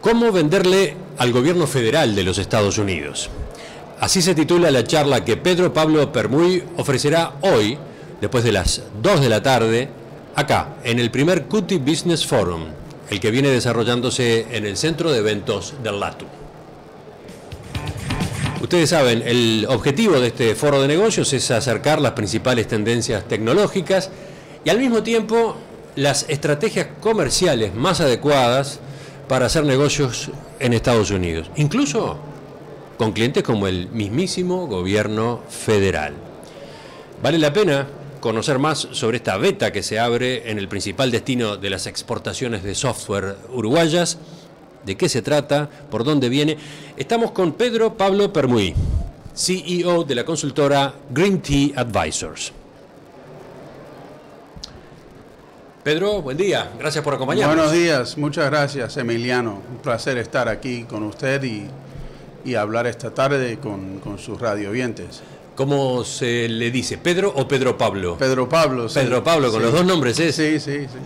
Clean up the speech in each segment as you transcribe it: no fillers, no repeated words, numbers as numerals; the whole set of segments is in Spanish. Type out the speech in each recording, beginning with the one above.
¿Cómo venderle al gobierno federal de los Estados Unidos? Así se titula la charla que Pedro Pablo Permuy ofrecerá hoy, después de las 2 de la tarde, acá, en el primer CUTI Business Forum, el que viene desarrollándose en el centro de eventos del LATU. Ustedes saben, el objetivo de este foro de negocios es acercar las principales tendencias tecnológicas y al mismo tiempo las estrategias comerciales más adecuadas para hacer negocios en Estados Unidos, incluso con clientes como el mismísimo gobierno federal. Vale la pena conocer más sobre esta beta que se abre en el principal destino de las exportaciones de software uruguayas. ¿De qué se trata? ¿Por dónde viene? Estamos con Pedro Pablo Permuy, CEO de la consultora Green Tea Advisors. Pedro, buen día. Gracias por acompañarnos. Buenos días. Muchas gracias, Emiliano. Un placer estar aquí con usted y hablar esta tarde con sus radioyentes. ¿Cómo se le dice? ¿Pedro o Pedro Pablo? Pedro Pablo. Sí. Pedro Pablo, con los dos nombres, ¿eh? Sí, sí, sí.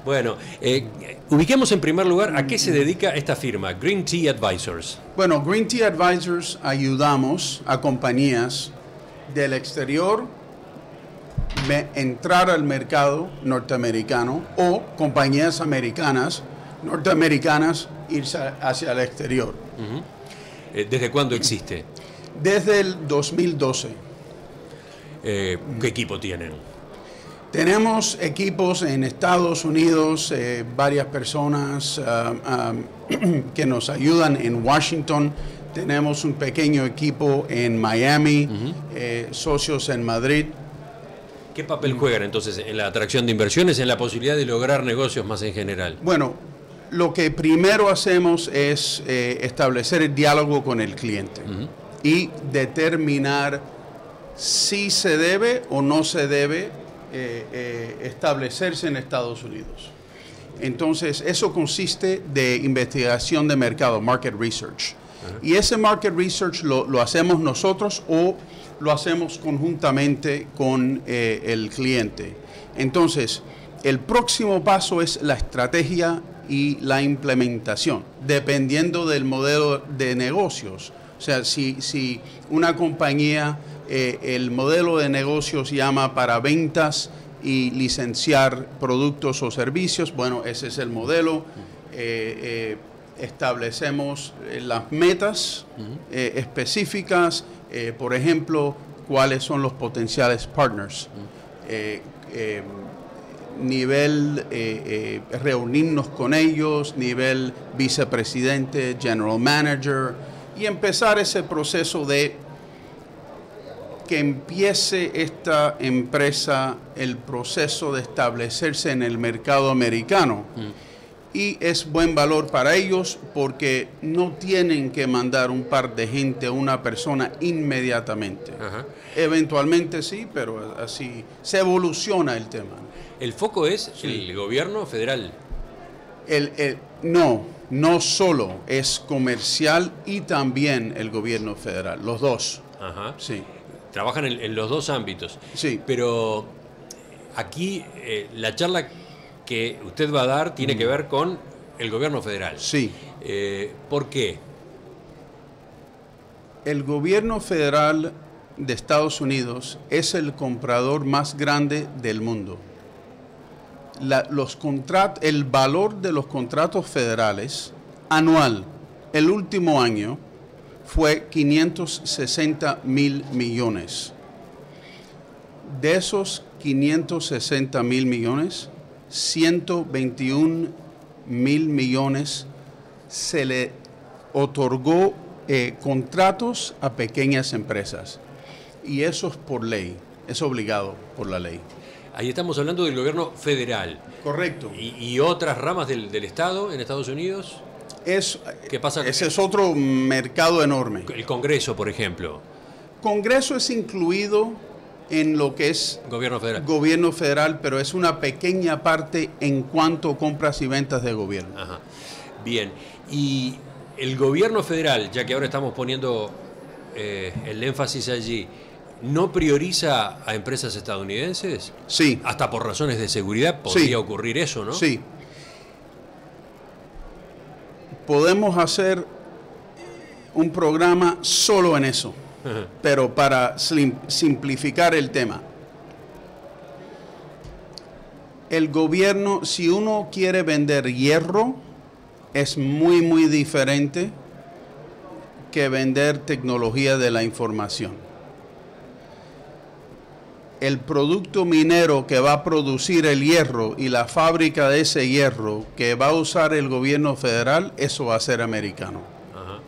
Bueno, ubiquemos en primer lugar a qué se dedica esta firma, Green Tea Advisors. Bueno, Green Tea Advisors ayudamos a compañías del exterior entrar al mercado norteamericano o compañías americanas, norteamericanas, irse hacia el exterior. ¿Desde cuándo existe? Desde el 2012. ¿Qué equipo tienen? Tenemos equipos en Estados Unidos, varias personas que nos ayudan en Washington. Tenemos un pequeño equipo en Miami, socios en Madrid. ¿Qué papel juegan entonces en la atracción de inversiones, en la posibilidad de lograr negocios más en general? Bueno, lo que primero hacemos es establecer el diálogo con el cliente y determinar si se debe o no se debe establecerse en Estados Unidos. Entonces, eso consiste de investigación de mercado, market research. Y ese market research lo hacemos nosotros o lo hacemos conjuntamente con el cliente. Entonces, el próximo paso es la estrategia y la implementación, dependiendo del modelo de negocios. O sea, si una compañía, el modelo de negocios llama para ventas y licenciar productos o servicios, bueno, ese es el modelo. Establecemos las metas específicas, por ejemplo, cuáles son los potenciales partners, nivel reunirnos con ellos, nivel vicepresidente, general manager, y empezar ese proceso de que empiece esta empresa el proceso de establecerse en el mercado americano. Y es buen valor para ellos porque no tienen que mandar un par de gente a una persona inmediatamente. Eventualmente sí, pero así se evoluciona el tema. ¿El foco es el gobierno federal? No solo es comercial y también el gobierno federal, los dos. Sí. Trabajan en los dos ámbitos. Sí. Pero aquí la charla que usted va a dar tiene que ver con el gobierno federal. Sí. ¿Por qué? El gobierno federal de Estados Unidos es el comprador más grande del mundo. El valor de los contratos federales anual, el último año, fue 560 mil millones. De esos 560 mil millones, 121 mil millones se le otorgó contratos a pequeñas empresas. Y eso es por ley, es obligado por la ley. Ahí estamos hablando del gobierno federal. Correcto. ¿Y otras ramas del Estado en Estados Unidos? ¿Qué pasa? Ese es otro mercado enorme. El Congreso, por ejemplo. Congreso es incluido en lo que es gobierno federal, pero es una pequeña parte en cuanto a compras y ventas de gobierno. Bien, y el gobierno federal, ya que ahora estamos poniendo el énfasis allí, ¿no prioriza a empresas estadounidenses? Sí. Hasta por razones de seguridad podría ocurrir eso, ¿no? Sí. podemos hacer un programa solo en eso, pero para simplificar el tema. El gobierno, si uno quiere vender hierro, es muy diferente que vender tecnología de la información. El producto minero que va a producir el hierro y la fábrica de ese hierro que va a usar el gobierno federal, eso va a ser americano. Ajá.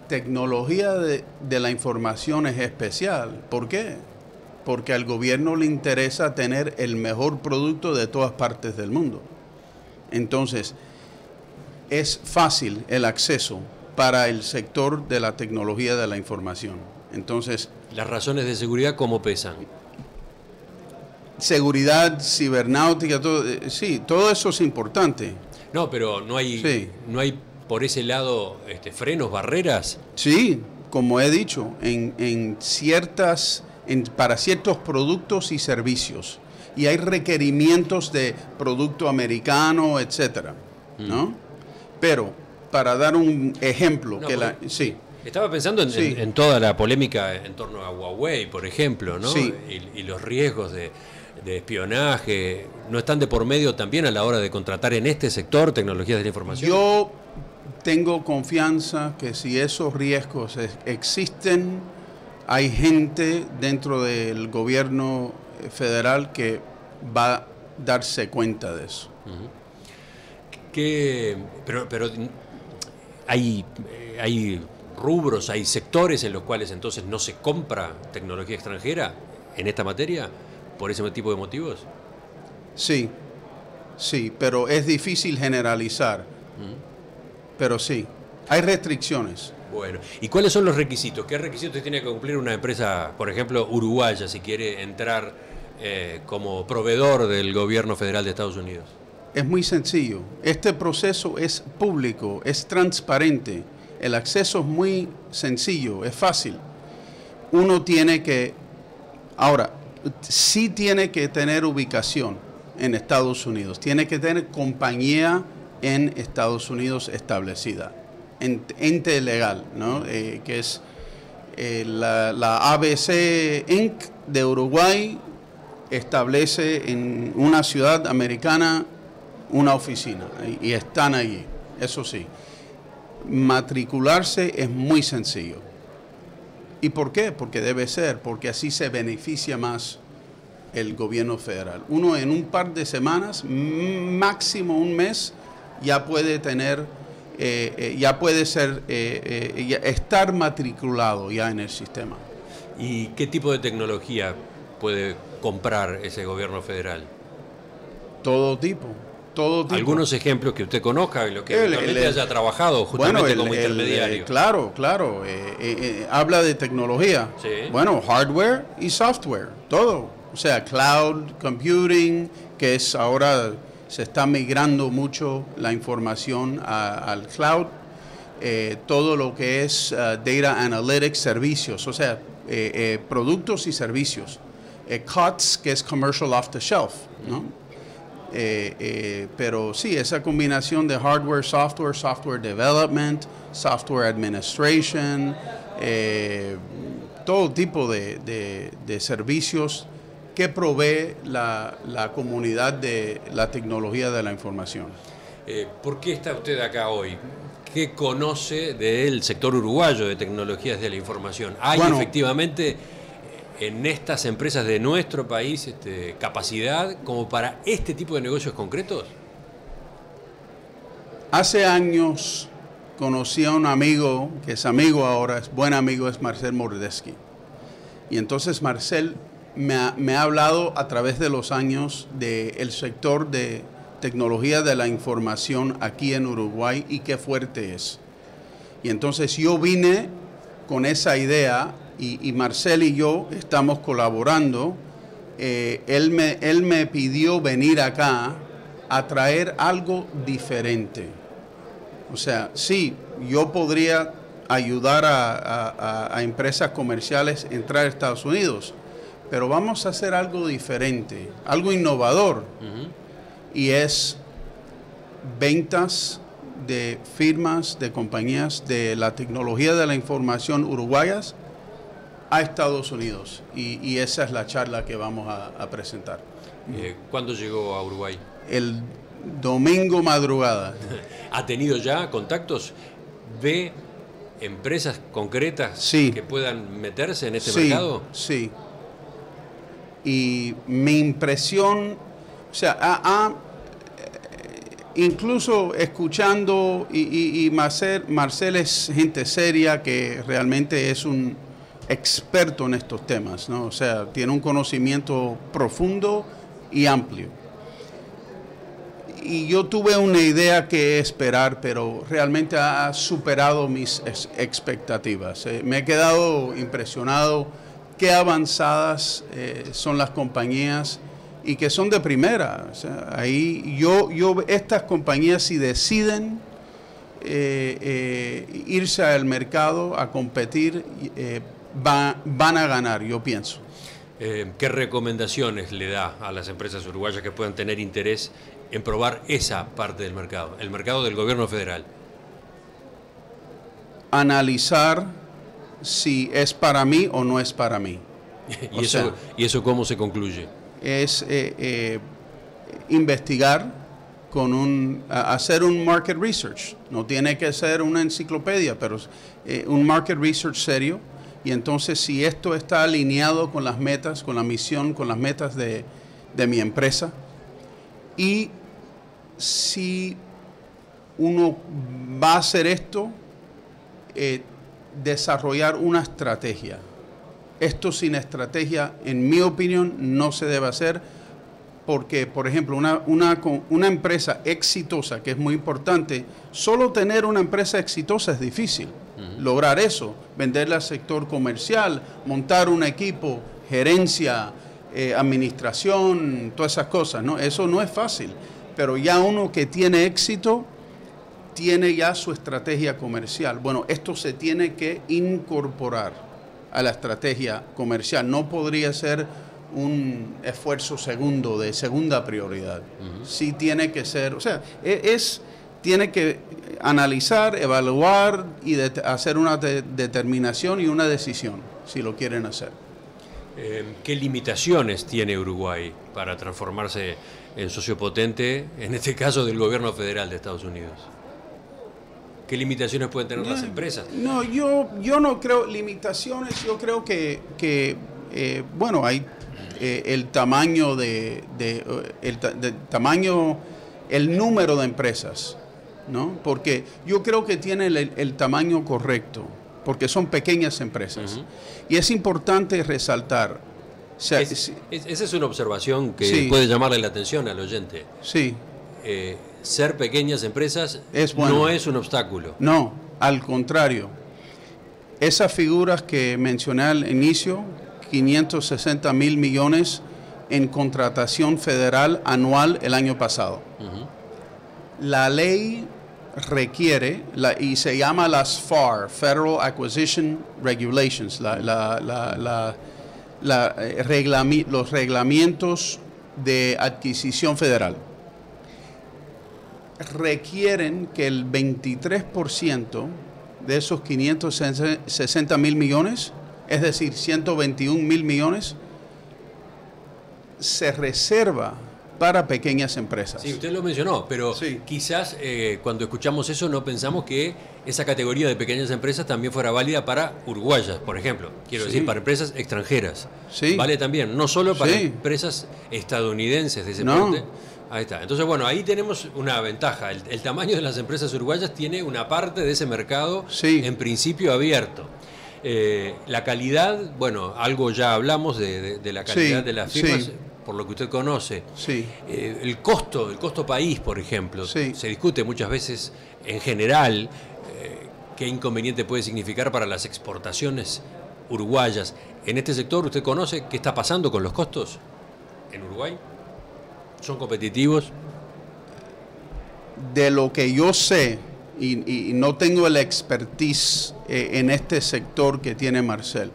Tecnología de la información es especial. ¿Por qué? Porque al gobierno le interesa tener el mejor producto de todas partes del mundo. Entonces, es fácil el acceso para el sector de la tecnología de la información. Entonces, ¿las razones de seguridad cómo pesan? Seguridad, cibernáutica, todo, sí, todo eso es importante. No, pero no hay por ese lado frenos, barreras. Sí, como he dicho, para ciertos productos y servicios. Y hay requerimientos de producto americano, etcétera, ¿no? Pero, para dar un ejemplo, no, sí. Estaba pensando en toda la polémica en torno a Huawei, por ejemplo, ¿no? Sí. Y los riesgos de espionaje, ¿no están de por medio también a la hora de contratar en este sector tecnologías de la información? Yo tengo confianza que si esos riesgos existen, hay gente dentro del gobierno federal que va a darse cuenta de eso. Pero hay rubros, hay sectores en los cuales entonces no se compra tecnología extranjera en esta materia por ese tipo de motivos. Sí, pero es difícil generalizar. Pero sí, hay restricciones. Bueno, ¿y cuáles son los requisitos? ¿Qué requisitos tiene que cumplir una empresa, por ejemplo, uruguaya, si quiere entrar como proveedor del gobierno federal de Estados Unidos? Es muy sencillo. Este proceso es público, es transparente. El acceso es muy sencillo, es fácil. Uno tiene que... Ahora, sí tiene que tener ubicación en Estados Unidos. Tiene que tener compañía en Estados Unidos establecida. Ente legal, ¿no? Que es la ABC Inc. de Uruguay establece en una ciudad americana una oficina y están allí, eso sí. Matricularse es muy sencillo. ¿Y por qué? Porque debe ser, porque así se beneficia más el gobierno federal. Uno en un par de semanas, máximo un mes, ya puede tener, ya puede ser, estar matriculado ya en el sistema. ¿Y qué tipo de tecnología puede comprar ese gobierno federal? Todo tipo. Algunos ejemplos que usted conozca, lo que realmente haya trabajado justamente como intermediario. Claro. Habla de tecnología. Sí. Bueno, hardware y software, todo. O sea, cloud computing, que es ahora se está migrando mucho la información al cloud. Todo lo que es data analytics, servicios, o sea, productos y servicios. COTS, que es commercial off the shelf, ¿no? Pero sí, esa combinación de hardware, software development, software administration, todo tipo de servicios que provee la comunidad de la tecnología de la información. ¿Por qué está usted acá hoy? ¿Qué conoce del sector uruguayo de tecnologías de la información? ¿Hay efectivamente en estas empresas de nuestro país capacidad como para este tipo de negocios concretos? Hace años conocí a un amigo, que es amigo ahora, es buen amigo, es Marcel Mordesky. Y entonces Marcel me ha hablado a través de los años del sector de tecnología de la información aquí en Uruguay y qué fuerte es. Y entonces yo vine con esa idea y Marcel y yo estamos colaborando. Él me pidió venir acá a traer algo diferente. O sea, sí, yo podría ayudar a empresas comerciales a entrar a Estados Unidos, pero vamos a hacer algo diferente, algo innovador. Y es ventas de firmas, de compañías de la tecnología de la información uruguayas a Estados Unidos. Y esa es la charla que vamos a presentar. ¿Cuándo llegó a Uruguay? El domingo madrugada. ¿Ha tenido ya contactos? ¿Ve empresas concretas Sí. que puedan meterse en este Sí, mercado? sí. Y mi impresión, o sea, incluso escuchando, y Marcel es gente seria que realmente es un experto en estos temas, ¿no? O sea, tiene un conocimiento profundo y amplio. Y yo tuve una idea que esperar, pero realmente ha superado mis expectativas. Me he quedado impresionado qué avanzadas son las compañías y que son de primera. O sea, ahí estas compañías, si deciden irse al mercado a competir, van a ganar, yo pienso. ¿Qué recomendaciones le da a las empresas uruguayas que puedan tener interés en probar esa parte del mercado, el mercado del gobierno federal? Analizar si es para mí o no es para mí. ¿Y eso cómo se concluye? Es investigar hacer un market research. No tiene que ser una enciclopedia, pero un market research serio. Y entonces, si esto está alineado con las metas, con la misión, con las metas de mi empresa, y si uno va a hacer esto, desarrollar una estrategia. Esto sin estrategia, en mi opinión, no se debe hacer, porque, por ejemplo, una empresa exitosa, que es muy importante, solo tener una empresa exitosa es difícil. Lograr eso, venderla al sector comercial, montar un equipo, gerencia, administración, todas esas cosas, ¿no? Eso no es fácil, pero ya uno que tiene éxito, tiene ya su estrategia comercial. Bueno, esto se tiene que incorporar a la estrategia comercial, no podría ser un esfuerzo segundo, de segunda prioridad. Sí tiene que ser, o sea, tiene que analizar, evaluar y hacer una determinación y una decisión, si lo quieren hacer. ¿Qué limitaciones tiene Uruguay para transformarse en socio potente, en este caso del gobierno federal de Estados Unidos? ¿Qué limitaciones pueden tener las empresas? No, yo no creo limitaciones, yo creo que bueno, hay el tamaño el número de empresas, ¿no? Porque yo creo que tiene el tamaño correcto, porque son pequeñas empresas. Y es importante resaltar. O sea, esa es una observación que puede llamarle la atención al oyente. Sí. Ser pequeñas empresas no es un obstáculo. No, al contrario. Esas figuras que mencioné al inicio, 560 mil millones en contratación federal anual el año pasado. La ley requiere, y se llama las FAR, Federal Acquisition Regulations, los reglamentos de adquisición federal, requieren que el 23% de esos 560 mil millones, es decir, 121 mil millones, se reserva para pequeñas empresas. Sí, usted lo mencionó, pero quizás cuando escuchamos eso no pensamos que esa categoría de pequeñas empresas también fuera válida para uruguayas, por ejemplo. Quiero decir, para empresas extranjeras. Vale también, no solo para empresas estadounidenses de ese porte. Ahí está. Entonces, bueno, ahí tenemos una ventaja. El tamaño de las empresas uruguayas tiene una parte de ese mercado en principio abierto. La calidad, bueno, algo ya hablamos de la calidad de las firmas, por lo que usted conoce. El costo país, por ejemplo, se discute muchas veces en general qué inconveniente puede significar para las exportaciones uruguayas. En este sector, ¿usted conoce qué está pasando con los costos en Uruguay? ¿Son competitivos? De lo que yo sé, y no tengo el expertise en este sector que tiene Marcel,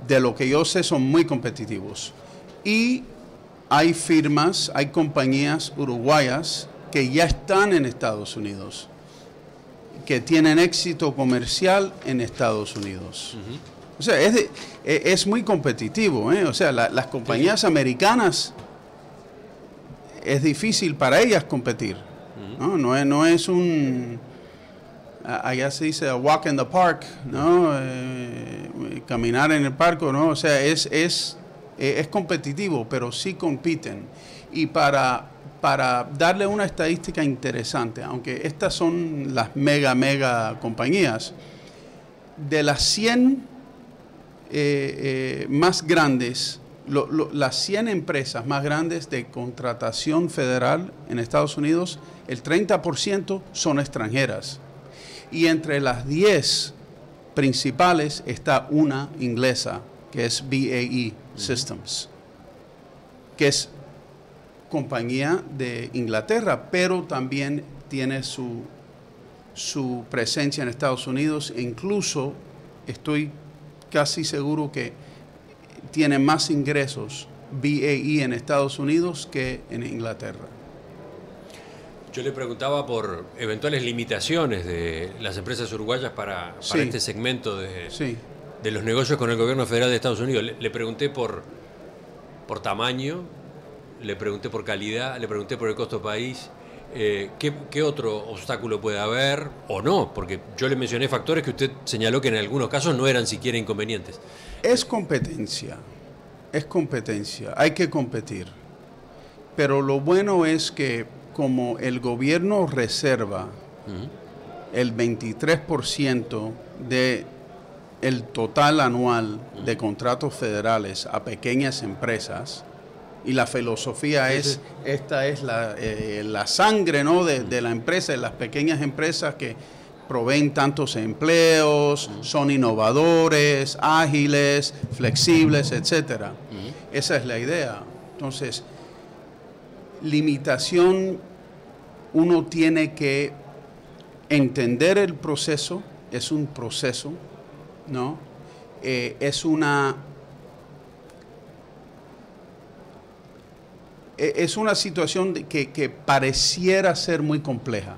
de lo que yo sé son muy competitivos. Y hay firmas, hay compañías uruguayas que ya están en Estados Unidos que tienen éxito comercial en Estados Unidos. O sea, es muy competitivo, ¿eh? O sea, las compañías americanas es difícil para ellas competir, ¿no? No es un, allá se dice a walk in the park, ¿no? Caminar en el parque, ¿no? O sea, es competitivo, pero sí compiten. Y para darle una estadística interesante, aunque estas son las mega compañías, de las 100 más grandes, las 100 empresas más grandes de contratación federal en Estados Unidos, el 30% son extranjeras. Y entre las 10 principales está una inglesa, que es BAE Systems, que es compañía de Inglaterra, pero también tiene su presencia en Estados Unidos. E incluso estoy casi seguro que tiene más ingresos BAE en Estados Unidos que en Inglaterra. Yo le preguntaba por eventuales limitaciones de las empresas uruguayas para este segmento de los negocios con el gobierno federal de Estados Unidos. Le pregunté por tamaño, le pregunté por calidad, le pregunté por el costo país. ¿Qué otro obstáculo puede haber o no? Porque yo le mencioné factores que usted señaló que en algunos casos no eran siquiera inconvenientes. Es competencia, hay que competir. Pero lo bueno es que como el gobierno reserva el 23% del total anual de contratos federales a pequeñas empresas, y la filosofía esta es la sangre, ¿no? de la empresa, de las pequeñas empresas que proveen tantos empleos, son innovadores, ágiles, flexibles, etcétera. Esa es la idea. Entonces, limitación, uno tiene que entender el proceso, es un proceso, ¿no? Es una situación que pareciera ser muy compleja,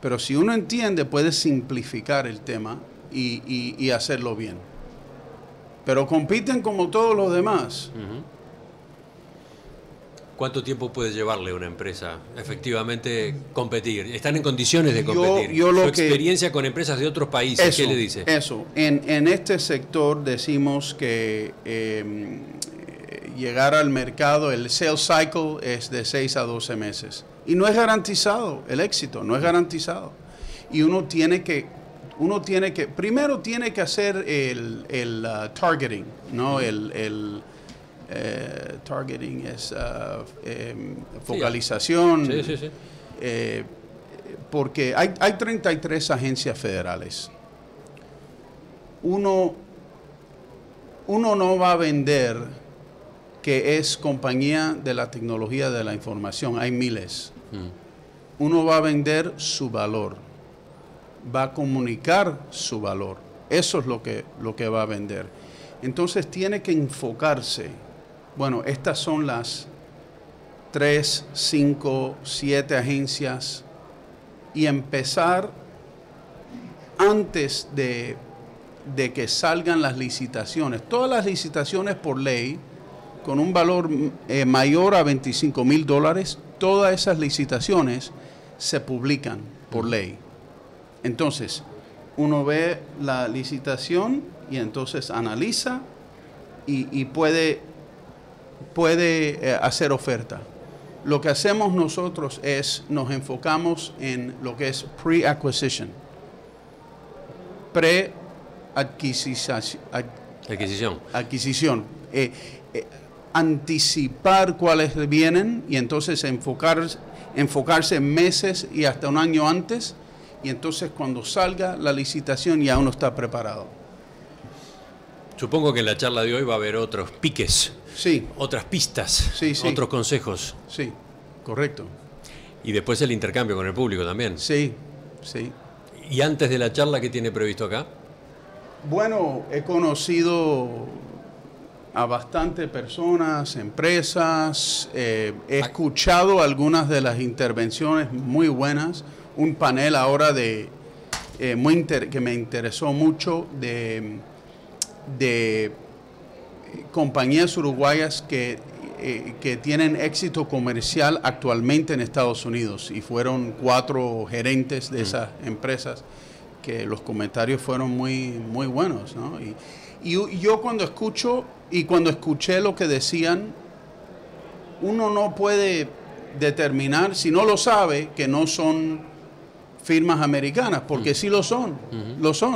pero si uno entiende puede simplificar el tema y hacerlo bien. Pero compiten como todos los demás. ¿Cuánto tiempo puede llevarle a una empresa efectivamente competir? ¿Están en condiciones de competir? Su experiencia con empresas de otros países, ¿qué le dice? Eso, en este sector decimos que llegar al mercado, el sales cycle es de 6 a 12 meses. Y no es garantizado, el éxito no es garantizado. Y uno tiene que primero tiene que hacer el targeting, ¿no? Targeting es focalización. Sí. Porque hay 33 agencias federales. Uno no va a vender que es compañía de la tecnología de la información, hay miles. Uno va a vender su valor, va a comunicar su valor, eso es lo que va a vender. Entonces tiene que enfocarse, bueno, estas son las 3, 5, 7 agencias y empezar antes de que salgan las licitaciones. Todas las licitaciones por ley con un valor mayor a $25,000, todas esas licitaciones se publican por ley. Entonces, uno ve la licitación y entonces analiza y puede hacer oferta. Lo que hacemos nosotros es, nos enfocamos en lo que es pre-acquisition. Adquisición. Anticipar cuáles vienen y entonces enfocarse meses y hasta un año antes, y entonces cuando salga la licitación ya uno está preparado. Supongo que en la charla de hoy va a haber otros piques, otras pistas, otros consejos. Sí, correcto. Y después el intercambio con el público también. Sí. ¿Y antes de la charla qué tiene previsto acá? Bueno, he conocido a bastantes personas, empresas, he escuchado algunas de las intervenciones muy buenas, un panel ahora de que me interesó mucho de compañías uruguayas que tienen éxito comercial actualmente en Estados Unidos, y fueron 4 gerentes de esas empresas que los comentarios fueron muy buenos, ¿no? Y yo cuando escuché lo que decían, uno no puede determinar, si no lo sabe, que no son firmas americanas, porque sí lo son,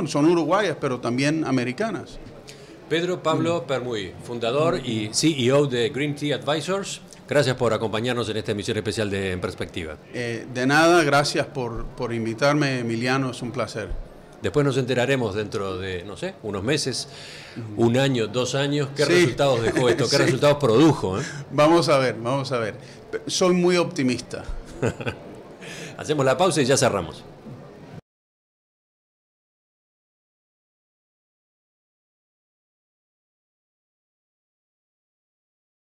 son uruguayas, pero también americanas. Pedro Pablo Permuy, fundador y CEO de Green Tea Advisors, gracias por acompañarnos en esta emisión especial de En Perspectiva. De nada, gracias por invitarme, Emiliano, es un placer. Después nos enteraremos dentro de, no sé, unos meses, 1 año, 2 años, qué resultados dejó esto, qué resultados produjo. Vamos a ver. Soy muy optimista. Hacemos la pausa y ya cerramos.